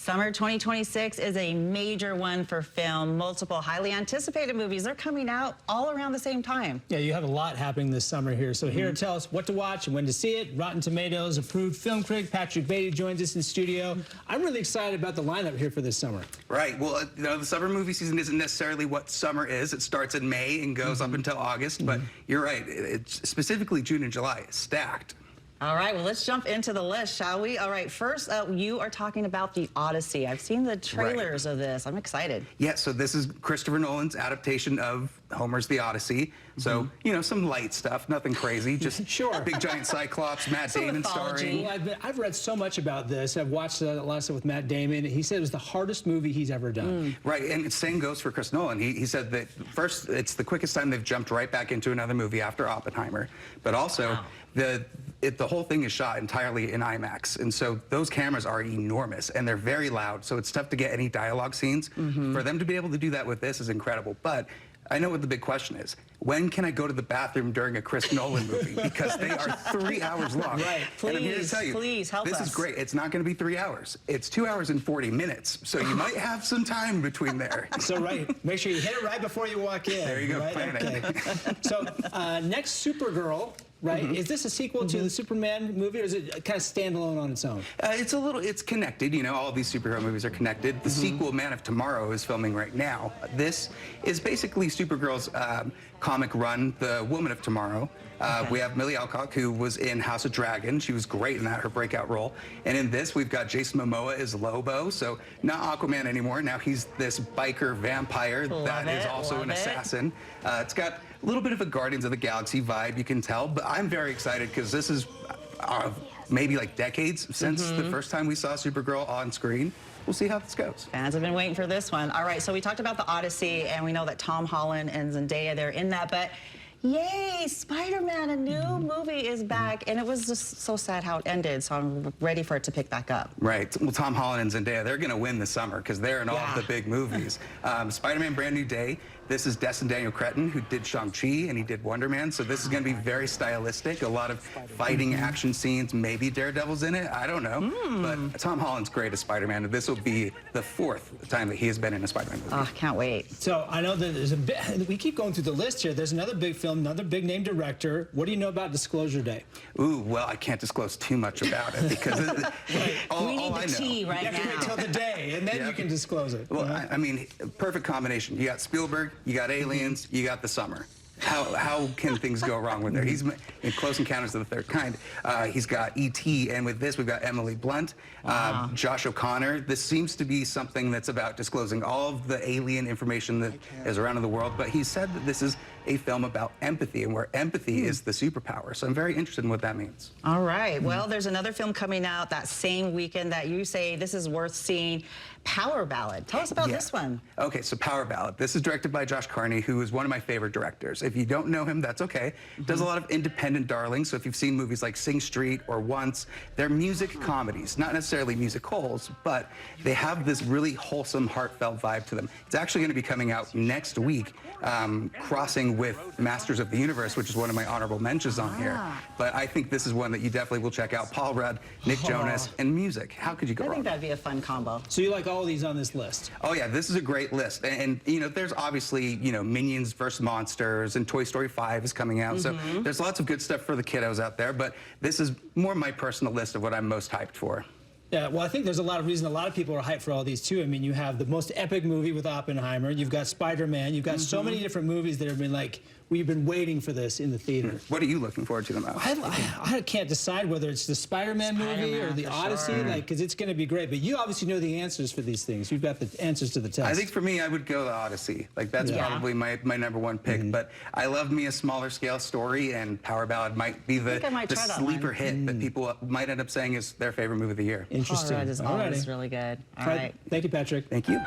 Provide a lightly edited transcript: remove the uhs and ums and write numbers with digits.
Summer 2026 is a major one for film. Multiple highly anticipated movies. They're coming out all around the same time. Yeah, you have a lot happening this summer here. So here to tell us what to watch and when to see it, Rotten Tomatoes approved film critic Patrick Beatty joins us in studio. I'm really excited about the lineup here for this summer. Right. Well, you know, the summer movie season isn't necessarily what summer is. It starts in May and goes up until August. But you're right. It's specifically June and July. It's stacked. All right, well, let's jump into the list, shall we? All right, first up, you are talking about The Odyssey. I've seen the trailers of this. I'm excited. Yeah, so this is Christopher Nolan's adaptation of Homer's The Odyssey. So, you know, some light stuff, nothing crazy, just big giant Cyclops, Matt Damon starring. Well, I've read so much about this. I've watched a lot of stuff with Matt Damon. He said it was the hardest movie he's ever done. Right, and the same goes for Chris Nolan. He said that first, it's the quickest time they've jumped right back into another movie after Oppenheimer, but also the whole thing is shot entirely in IMAX, and so those cameras are enormous and they're very loud, so it's tough to get any dialogue scenes. For them to be able to do that with this is incredible, but I know what the big question is. When can I go to the bathroom during a Chris Nolan movie? Because they are 3 hours long. Right, and I'm here to tell you, please help us. This is great. It's not going to be 3 hours. It's 2 hours and 40 minutes, so you might have some time between there. So make sure you hit it right before you walk in. There you go, right? plan it. So next, Supergirl. Right? Is this a sequel to the Superman movie, or is it kind of standalone on its own? It's connected. You know, all of these superhero movies are connected. The sequel, Man of Tomorrow, is filming right now. This is basically Supergirl's comic run, The Woman of Tomorrow. We have Millie Alcock, who was in House of Dragon. She was great in that, her breakout role. And in this, we've got Jason Momoa as Lobo. So not Aquaman anymore. Now he's this biker vampire that is also an assassin. It's got a little bit of a Guardians of the Galaxy vibe, you can tell. But I'm very excited because this is maybe like decades since the first time we saw Supergirl on screen. We'll see how this goes. Fans have been waiting for this one. All right, so we talked about The Odyssey, and we know that Tom Holland and Zendaya, they're in that, but yay, Spider-Man, a new movie is back, and it was just so sad how it ended, so I'm ready for it to pick back up. Right. Well, Tom Holland and Zendaya, they're going to win the summer because they're in all of the big movies. Spider-Man Brand New Day. This is Destin Daniel Cretton, who did Shang-Chi, and he did Wonder Man, so this is going to be very stylistic, a lot of fighting action scenes, maybe Daredevil's in it, I don't know. But Tom Holland's great as Spider-Man, and this will be the 4th time that he has been in a Spider-Man movie. Oh, can't wait. So I know that there's a bit, we keep going through the list here. There's another big film, another big name director. What do you know about Disclosure Day? Ooh, well, I can't disclose too much about it because we need the tea right now. You have to wait till the day, and then you can disclose it. Well, I mean, perfect combination. You got Spielberg, you got Aliens, you got the summer. How can things go wrong with there? He's in Close Encounters of the Third Kind. He's got E.T., and with this, we've got Emily Blunt, Josh O'Connor. This seems to be something that's about disclosing all of the alien information that is around in the world, but he said that this is a film about empathy, and where empathy is the superpower. So I'm very interested in what that means. All right. Well, there's another film coming out that same weekend that you say this is worth seeing, Power Ballad. Tell us about this one. Okay, so Power Ballad. This is directed by Josh Carney, who is one of my favorite directors. If you don't know him, that's okay. Does a lot of independent darlings, so if you've seen movies like Sing Street or Once, they're music comedies, not necessarily musicals, but they have this really wholesome, heartfelt vibe to them. It's actually going to be coming out next week, crossing with Masters of the Universe, which is one of my honorable mentions on here. But I think this is one that you definitely will check out. Paul Rudd, Nick Jonas, and music. How could you go wrong? I think that'd be a fun combo. So you like all of these on this list? Oh yeah, this is a great list. And you know, there's obviously, you know, Minions vs. Monsters, and Toy Story 5 is coming out. So there's lots of good stuff for the kiddos out there, but this is more my personal list of what I'm most hyped for. Yeah, well, I think there's a lot of reason a lot of people are hyped for all these, too. I mean, you have the most epic movie with Oppenheimer. You've got Spider-Man. You've got so many different movies that have been like, we've been waiting for this in the theater. What are you looking forward to the most? I can't decide whether it's the Spider-Man movie or the Odyssey, like, because it's going to be great. But you obviously know the answers for these things. You've got the answers to the test. I think for me, I would go the Odyssey. Like, that's probably my #1 pick. But I love me a smaller scale story, and Power Ballad might be the sleeper hit that people might end up saying is their favorite movie of the year. Interesting. All right, is really good. All right. Thank you, Patrick. Thank you.